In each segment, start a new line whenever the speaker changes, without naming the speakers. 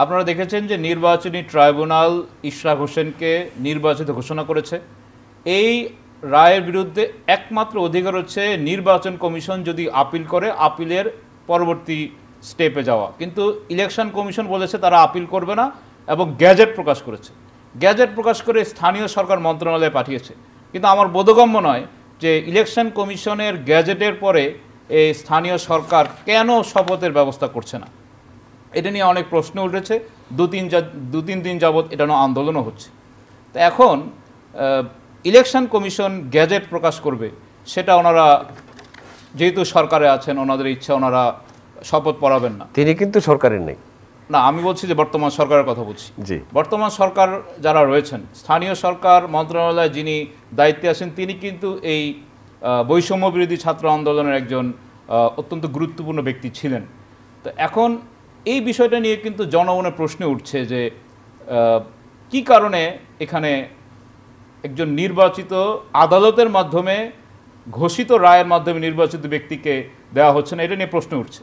আপনারা দেখেছেন যে নির্বাচনী ট্রাইব্যুনাল ইশরাক হোসেনকে নির্বাচিত ঘোষণা করেছে। এই রায়ের বিরুদ্ধে একমাত্র অধিকার হচ্ছে নির্বাচন কমিশন যদি আপিল করে আপিলের পরবর্তী স্টেপে যাওয়া, কিন্তু ইলেকশন কমিশন বলেছে তারা আপিল করবে না এবং গ্যাজেট প্রকাশ করেছে। গ্যাজেট প্রকাশ করে স্থানীয় সরকার মন্ত্রণালয়ে পাঠিয়েছে। কিন্তু আমার বোধগম্য নয় যে ইলেকশন কমিশনের গ্যাজেটের পরে এই স্থানীয় সরকার কেন শপথের ব্যবস্থা করছে না। এটা নিয়ে অনেক প্রশ্ন উঠেছে, দু তিন দিন যাবৎ এটা নিয়ে আন্দোলনও হচ্ছে। তো এখন ইলেকশন কমিশন গ্যাজেট প্রকাশ করবে, সেটা ওনারা যেহেতু সরকারে আছেন ওনাদের ইচ্ছা, ওনারা শপথ পড়াবেন না।
তিনি কিন্তু সরকারের নেই
না, আমি বলছি যে বর্তমান সরকারের কথা বলছি।
জি,
বর্তমান সরকার যারা রয়েছেন, স্থানীয় সরকার মন্ত্রণালয়ে যিনি দায়িত্বে আছেন তিনি কিন্তু এই বৈষম্য বিরোধী ছাত্র আন্দোলনের একজন অত্যন্ত গুরুত্বপূর্ণ ব্যক্তি ছিলেন। তো এখন এই বিষয়টা নিয়ে কিন্তু জনমনে প্রশ্ন উঠছে যে কি কারণে এখানে একজন নির্বাচিত আদালতের মাধ্যমে ঘোষিত রায়ের মাধ্যমে নির্বাচিত ব্যক্তিকে দেওয়া হচ্ছে না, এটা নিয়ে প্রশ্ন উঠছে।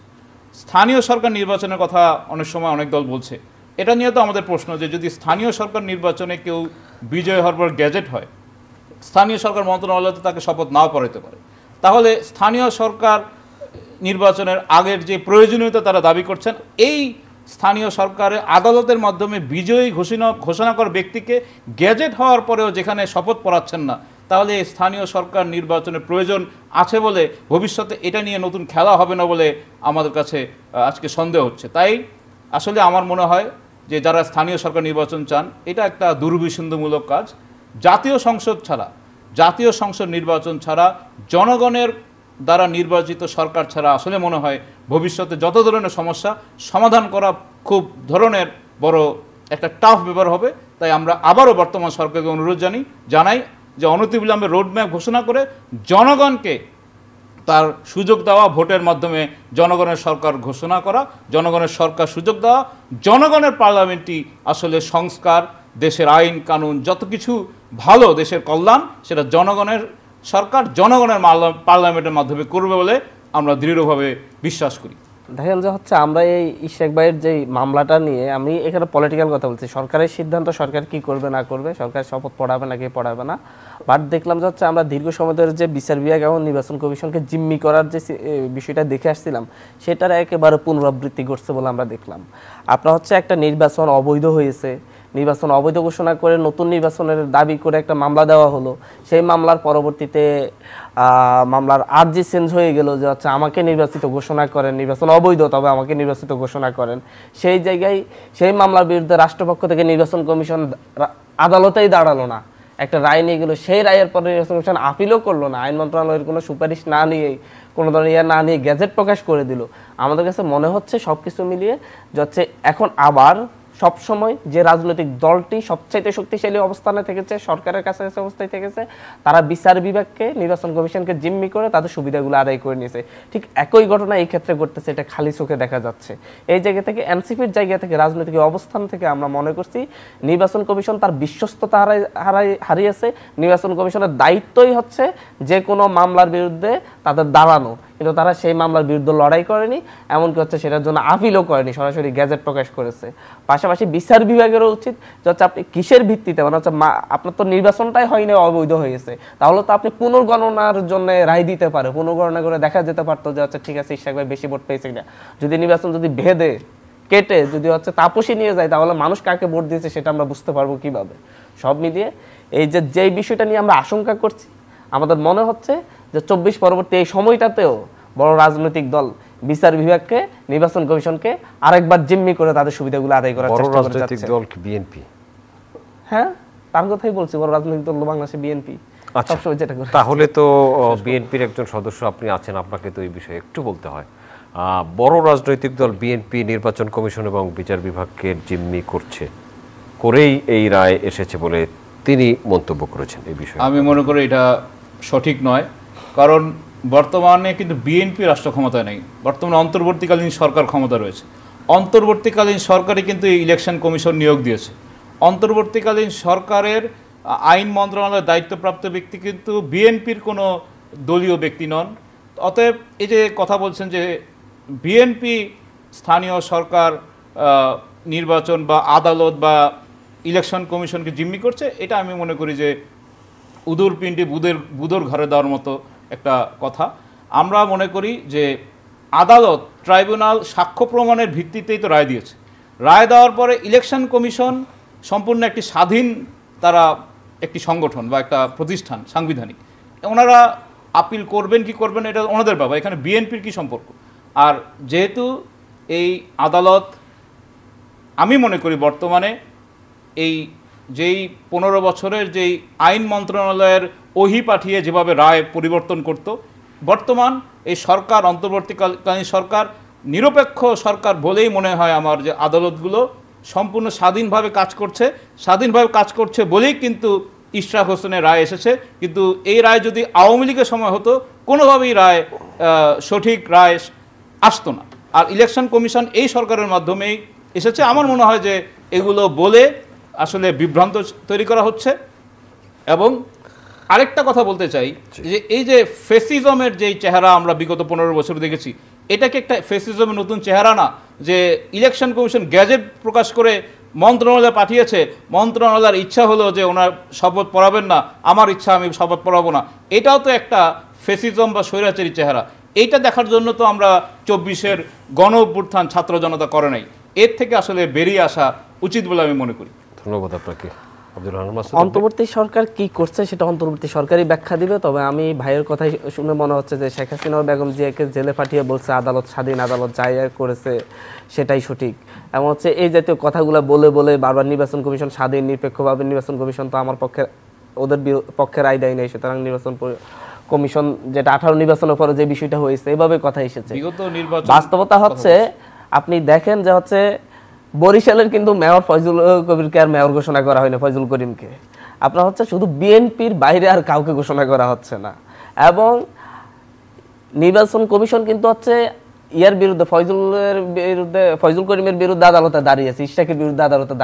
স্থানীয় সরকার নির্বাচনের কথা অনেক সময় অনেক দল বলছে, এটা নিয়ে তো আমাদের প্রশ্ন যে যদি স্থানীয় সরকার নির্বাচনে কেউ বিজয় হওয়ার পর গ্যাজেট হয়, স্থানীয় সরকার মন্ত্রণালয় তো তাকে শপথ নাও পড়াতে পারে, তাহলে স্থানীয় সরকার নির্বাচনের আগের যে প্রয়োজনীয়তা তারা দাবি করছেন, এই স্থানীয় সরকারের আদালতের মাধ্যমে বিজয়ী ঘোষণা করা ব্যক্তিকে গ্যাজেট হওয়ার পরেও যেখানে শপথ পড়াচ্ছেন না, তাহলে স্থানীয় সরকার নির্বাচনের প্রয়োজন আছে বলে ভবিষ্যতে এটা নিয়ে নতুন খেলা হবে না বলে আমাদের কাছে আজকে সন্দেহ হচ্ছে। তাই আসলে আমার মনে হয় যে যারা স্থানীয় সরকার নির্বাচন চান, এটা একটা দুর্বিসন্ধমূলক কাজ। জাতীয় সংসদ নির্বাচন ছাড়া, জনগণের দ্বারা নির্বাচিত সরকার ছাড়া আসলে মনে হয় ভবিষ্যতে যত ধরনের সমস্যা সমাধান করা খুব ধরনের বড় একটা টাফ ব্যাপার হবে। তাই আমরা আবারও বর্তমান সরকারকে অনুরোধ জানাই যে অনতিবিলম্বে রোডম্যাপ ঘোষণা করে জনগণকে তার সুযোগ দেওয়া, ভোটের মাধ্যমে জনগণের সরকার ঘোষণা করা, জনগণের সরকার সুযোগ দেওয়া, জনগণের পার্লামেন্টই আসলে সংস্কার, দেশের আইন কানুন যত কিছু ভালো, দেশের কল্যাণ, সেটা জনগণের সরকার জনগণের পার্লামেন্টের মাধ্যমে করবে বলে আমরা দৃঢ়ভাবে বিশ্বাস করি।
দেখেন যে হচ্ছে আমরা এই ইশরাক ভাইয়ের যে মামলাটা নিয়ে, আমি এখানে পলিটিক্যাল কথা বলছি, সরকারের সিদ্ধান্ত, সরকার কি করবে না করবে, সরকার শপথ পড়াবে না কি পড়াবে না, বাট দেখলাম যে হচ্ছে আমরা দীর্ঘ সময় ধরে যে বিচার বিভাগ এবং নির্বাচন কমিশনকে জিম্মি করার যে বিষয়টা দেখে আসছিলাম, সেটার একেবারে পুনরাবৃত্তি ঘটছে বলে আমরা দেখলাম। আপনার হচ্ছে একটা নির্বাচন অবৈধ হয়েছে, নির্বাচন অবৈধ ঘোষণা করে নতুন নির্বাচনের দাবি করে একটা মামলা দেওয়া হলো। সেই মামলার পরবর্তীতে মামলার আর্জি চেঞ্জ হয়ে গেল যে হচ্ছে আমাকে নির্বাচিত ঘোষণা করেন, নির্বাচন অবৈধ তবে আমাকে নির্বাচিত ঘোষণা করেন। সেই জায়গায় সেই মামলার বিরুদ্ধে রাষ্ট্রপক্ষ থেকে নির্বাচন কমিশন আদালতেই দাঁড়ালো না, একটা রায় নিয়ে গেল। সেই রায়ের পরে নির্বাচন কমিশন আপিলও করলো না, আইন মন্ত্রণালয়ের কোনো সুপারিশ না নিয়ে, কোনো ধরনের না নিয়ে গ্যাজেট প্রকাশ করে দিল। আমাদের কাছে মনে হচ্ছে সব কিছু মিলিয়ে যে হচ্ছে এখন আবার সবসময় যে রাজনৈতিক দলটি সবচাইতে শক্তিশালী অবস্থানে থেকেছে, সরকারের কাছাকাছি অবস্থায় থেকেছে, তারা বিচার বিভাগকে, নির্বাচন কমিশনকে জিম্মি করে তাদের সুবিধাগুলো আদায় করে নিয়েছে। ঠিক একই ঘটনা এই ক্ষেত্রে ঘটতেছে, এটা খালি চোখে দেখা যাচ্ছে। এই জায়গা থেকে, এনসিপির জায়গা থেকে, রাজনৈতিক অবস্থান থেকে আমরা মনে করছি নির্বাচন কমিশন তার বিশ্বস্ততা হারিয়েছে। নির্বাচন কমিশনের দায়িত্বই হচ্ছে যে কোনো মামলার বিরুদ্ধে তাদের দাঁড়ানো, কিন্তু তারা সেই মামলার বিরুদ্ধে লড়াই করেনি, এমনকি হচ্ছে সেটার জন্য আপিলও করেনি, সরাসরি গ্যাজেট প্রকাশ করেছে। পাশাপাশি বিচার বিভাগেরও উচিত যে হচ্ছে আপনি কিসের ভিত্তিতে, মানে হচ্ছে আপনার তো নির্বাচনটাই হয়নি, অবৈধ হয়েছে, তাহলে তো আপনি পুনর্গণনার জন্য রায় দিতে পারে, পুনর্গণনা করে দেখা যেতে পারতো যে হচ্ছে ঠিক আছে ইশরাক ভাই বেশি ভোট পেয়েছে কিনা। যদি নির্বাচন যদি ভেদে কেটে যদি হচ্ছে তাপসী নিয়ে যায়, তাহলে মানুষ কাকে ভোট দিয়েছে সেটা আমরা বুঝতে পারবো কিভাবে। সব মিলিয়ে এই যেই বিষয়টা নিয়ে আমরা আশঙ্কা করছি, আমাদের মনে হচ্ছে যে 24 পরবর্তী এই সময়টাতেও বড় রাজনৈতিক দল বিচার বিভাগকে, নির্বাচন কমিশনকে আরেকবার জিম্মি করে তাদের সুবিধাগুলো আদায় করার চেষ্টা করে যাচ্ছে।
রাজনৈতিক দল কি বিএনপি?
হ্যাঁ, তার কথাই বলছি, বড় রাজনৈতিক দল বাংলাদেশে বিএনপি সবসময় যেটা করে।
তাহলে তো বিএনপির একজন সদস্য আপনি আছেন, আপনাকে তো এই বিষয়ে একটু বলতে হয়। বড় রাজনৈতিক দল বিএনপি নির্বাচন কমিশন এবং বিচার বিভাগকে জিম্মি করছে, করেই এই রায় এসেছে বলে তিনি মন্তব্য করেছেন। এই বিষয়ে
আমি মনে করি এটা সঠিক নয়, কারণ বর্তমানে কিন্তু বিএনপি রাষ্ট্র ক্ষমতায় নেই, বর্তমানে অন্তর্বর্তীকালীন সরকার ক্ষমতা রয়েছে। অন্তর্বর্তীকালীন সরকারই কিন্তু ইলেকশন কমিশন নিয়োগ দিয়েছে। অন্তর্বর্তীকালীন সরকারের আইন মন্ত্রণালয়ের দায়িত্বপ্রাপ্ত ব্যক্তি কিন্তু বিএনপির কোনো দলীয় ব্যক্তি নন। অতএব এই যে কথা বলছেন যে বিএনপি স্থানীয় সরকার নির্বাচন বা আদালত বা ইলেকশন কমিশনকে জিম্মি করছে, এটা আমি মনে করি যে উদুর পিণ্ডি বুদর ঘরে দেওয়ার মতো একটা কথা। আমরা মনে করি যে আদালত, ট্রাইব্যুনাল সাক্ষ্য প্রমাণের ভিত্তিতেই তো রায় দিয়েছে। রায় দেওয়ার পরে ইলেকশন কমিশন সম্পূর্ণ একটি স্বাধীন তারা একটি সংগঠন বা একটা প্রতিষ্ঠান সাংবিধানিক। ওনারা আপিল করবেন কি করবেন এটা ওনাদের ব্যাপার, এখানে বিএনপির কি সম্পর্ক? আর যেহেতু এই আদালত, আমি মনে করি বর্তমানে এই যেই 15 বছরের যেই আইন মন্ত্রণালয়ের ওহি পাঠিয়ে যেভাবে রায় পরিবর্তন করত, বর্তমান এই সরকার, অন্তর্বর্তীকালীন সরকার নিরপেক্ষ সরকার বলেই মনে হয় আমার, যে আদালতগুলো সম্পূর্ণ স্বাধীনভাবে কাজ করছে বলেই কিন্তু ইশরাক হোসেনের রায় এসেছে। কিন্তু এই রায় যদি আওয়ামী লীগের সময় হতো, কোনোভাবেই রায় সঠিক রায় আসতো না। আর ইলেকশন কমিশন এই সরকারের মাধ্যমেই এসেছে। আমার মনে হয় যে এগুলো বলে আসলে বিভ্রান্ত তৈরি করা হচ্ছে। এবং আরেকটা কথা বলতে চাই যে এই যে ফেসিজমের যেই চেহারা আমরা বিগত 15 বছর দেখেছি, এটাকে একটা ফেসিজমের নতুন চেহারা না, যে ইলেকশন কমিশন গ্যাজেট প্রকাশ করে মন্ত্রণালয়ে পাঠিয়েছে, মন্ত্রণালয়ের ইচ্ছা হলো যে ওনার শপথ পড়াবেন না, আমার ইচ্ছা আমি শপথ পড়াবো না। এটাও তো একটা ফেসিজম বা স্বৈরাচারী চেহারা। এইটা দেখার জন্য তো আমরা 24-এর গণ অভ্যুত্থান ছাত্র জনতা করে নাই। এর থেকে আসলে বেরিয়ে আসা উচিত বলে আমি মনে করি।
ধন্যবাদ আপনাকে।
অন্তর্বর্তী সরকার কি করছে সেটা অন্তর্বর্তী সরকারই ব্যাখ্যা দিবে। তবে আমি ভাইয়ের কথাই শুনে মনে হচ্ছে যে শেখ হাসিনা বেগম জিয়াকে জেলে পাঠিয়ে বলছে আদালত স্বাধীন, আদালত যাই করেছে সেটাই সঠিক। এমন হচ্ছে এই জাতীয় কথাগুলো বলে বলে বারবার নির্বাচন কমিশন স্বাধীন, নিরপেক্ষভাবে নির্বাচন কমিশন তো আমার পক্ষে, ওদের পক্ষের আয় দেয় নেই, সুতরাং নির্বাচন কমিশন যেটা 18 নির্বাচনের পরে যে বিষয়টা হয়েছে এভাবে কথা এসেছে। বাস্তবতা হচ্ছে আপনি দেখেন যে হচ্ছে বরিশালের কিন্তু মেয়র ফয়জুল কবিরকে আর মেয়র ঘোষণা করা হয়নি, ফয়জুল করিমকে। আপনার হচ্ছে শুধু বিএনপির বাইরে আর কাউকে ঘোষণা করা হচ্ছে না। এবং নির্বাচন কমিশন কিন্তু হচ্ছে ইয়ার বিরুদ্ধে, ফয়জুল করিমের বিরুদ্ধে আদালতে দাঁড়িয়েছে, ইশরাকের বিরুদ্ধে আদালতে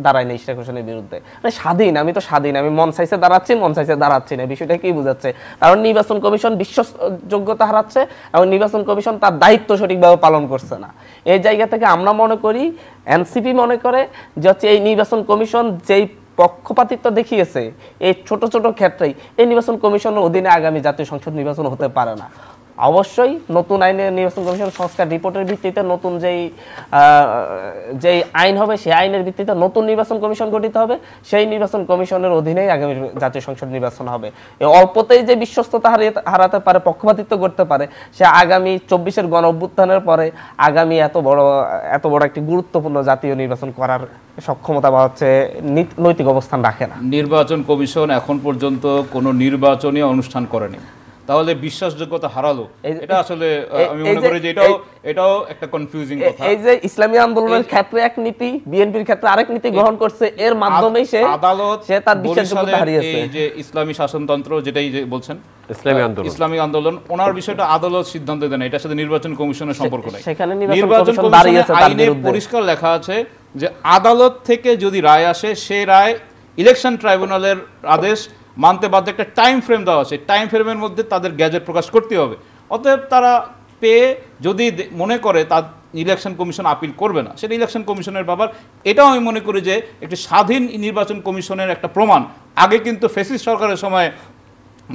দাঁড়ায় না, ইশরাক হোসেনের বিরুদ্ধে। মানে স্বাধীন, আমি তো স্বাধীন, আমি মন চাইছে দাঁড়াচ্ছি, মন চাইছে দাঁড়াচ্ছি না। বিষয়টা কি বোঝাচ্ছে? কারণ নির্বাচন কমিশন বিশ্বাসযোগ্যতা হারাচ্ছে এবং নির্বাচন কমিশন তার দায়িত্ব সঠিকভাবে পালন করছে না। এই জায়গা থেকে আমরা মনে করি, এনসিপি মনে করে যে হচ্ছে এই নির্বাচন কমিশন যেই পক্ষপাতিত্ব দেখিয়েছে এই ছোট ছোট ক্ষেত্রেই, এই নির্বাচন কমিশনের অধীনে আগামী জাতীয় সংসদ নির্বাচন হতে পারে না। অবশ্যই নতুন আইনে নির্বাচন কমিশন সংস্কার রিপোর্টের ভিত্তিতে নতুন যেই আইন হবে সেই আইনের ভিত্তিতে নতুন নির্বাচন কমিশন গঠিত হবে, সেই নির্বাচন কমিশনের অধীনেই আগামী জাতীয় সংসদ নির্বাচন হবে। এই অল্পতেই যে বিশ্বস্ততা হারাতে পারে, পক্ষপাতিত্ব করতে পারে, সে আগামী 24-এর গণ অভ্যুত্থানের পরে আগামী এত বড় একটি গুরুত্বপূর্ণ জাতীয় নির্বাচন করার সক্ষমতা বা হচ্ছে নৈতিক অবস্থান রাখে না।
নির্বাচন কমিশন এখন পর্যন্ত কোনো নির্বাচনী অনুষ্ঠান করেনি, তাহলে বিশ্বাসযোগ্যতা হারালো। এটা আসলে আমি মনে করি যে এটাও একটা কনফিউজিং কথা।
এই যে ইসলামী আন্দোলনের ক্ষেত্রে এক নীতি, বিএনপির ক্ষেত্রে আরেক নীতি গ্রহণ করছে, এর মাধ্যমেই সে তার বিশ্বাসযোগ্যতা হারিয়েছে।
এই যে ইসলামী শাসনতন্ত্র যেটাই যে বলছেন ইসলামী আন্দোলন, ওনার বিষয়টা আদালত সিদ্ধান্ত দেন, এটার সাথে নির্বাচন কমিশনের সম্পর্ক নাই।
সেখানে নির্বাচন কমিশন দাঁড়িয়েছে,
আইনে পরিষ্কার লেখা আছে যে আদালত থেকে যদি রায় আসে, সেই রায় ইলেকশন ট্রাইব্যুনালের আদেশ মানতে বাধ্য। একটা টাইম ফ্রেম দেওয়া আছে, টাইম ফ্রেমের মধ্যে তাদের গ্যাজেট প্রকাশ করতে হবে। অতএব তারা পেয়ে যদি মনে করে তার ইলেকশন কমিশন আপিল করবে না, সেটা ইলেকশন কমিশনের ব্যাপার। এটাও আমি মনে করি যে একটি স্বাধীন নির্বাচন কমিশনের একটা প্রমাণ। আগে কিন্তু ফ্যাসিস্ট সরকারের সময়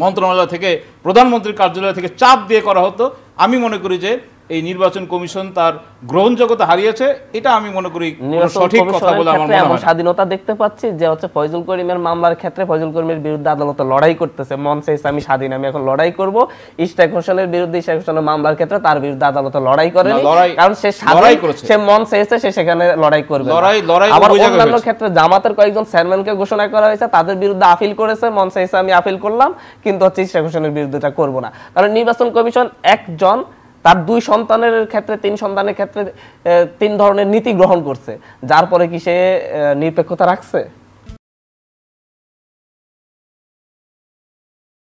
মন্ত্রণালয় থেকে, প্রধানমন্ত্রীর কার্যালয় থেকে চাপ দিয়ে করা হতো। আমি মনে করি যে এই নির্বাচন কমিশন তার গ্রহণযোগ্যতা হারিয়েছে, এটা আমি মনে করি সঠিক কথা বলে আমার মনে হয়।
স্বাধীনতা দেখতে পাচ্ছি যে হচ্ছে ফয়জুল করিমের মামলার ক্ষেত্রে ফয়জুল করিমের বিরুদ্ধে আদালতে লড়াই করতেছে, মন চাইছে আমি স্বাধীন, আমি এখন লড়াই করব। ইশরাক হোসেনের বিরুদ্ধে, ইশরাক হোসেনের মামলার ক্ষেত্রে তার বিরুদ্ধে আদালতে লড়াই করেনি, কারণ সে স্বাধীন, সে মন চাইছে, সে সেখানে লড়াই করবে। আবার অন্যান্য ক্ষেত্রে জামাতের কয়েকজন চেয়ারম্যানকে ঘোষণা করা হয়েছে, তাদের বিরুদ্ধে আপিল করেছে, মন চাইছে আমি আপিল করলাম, কিন্তু হচ্ছে ইশরাক হোসেনের বিরুদ্ধে এটা করব না। কারণ নির্বাচন কমিশন একজন তার 2 সন্তানের ক্ষেত্রে, 3 সন্তানের ক্ষেত্রে 3 ধরনের নীতি গ্রহণ করছে, যার পরে কি সে নিরপেক্ষতা রাখছে?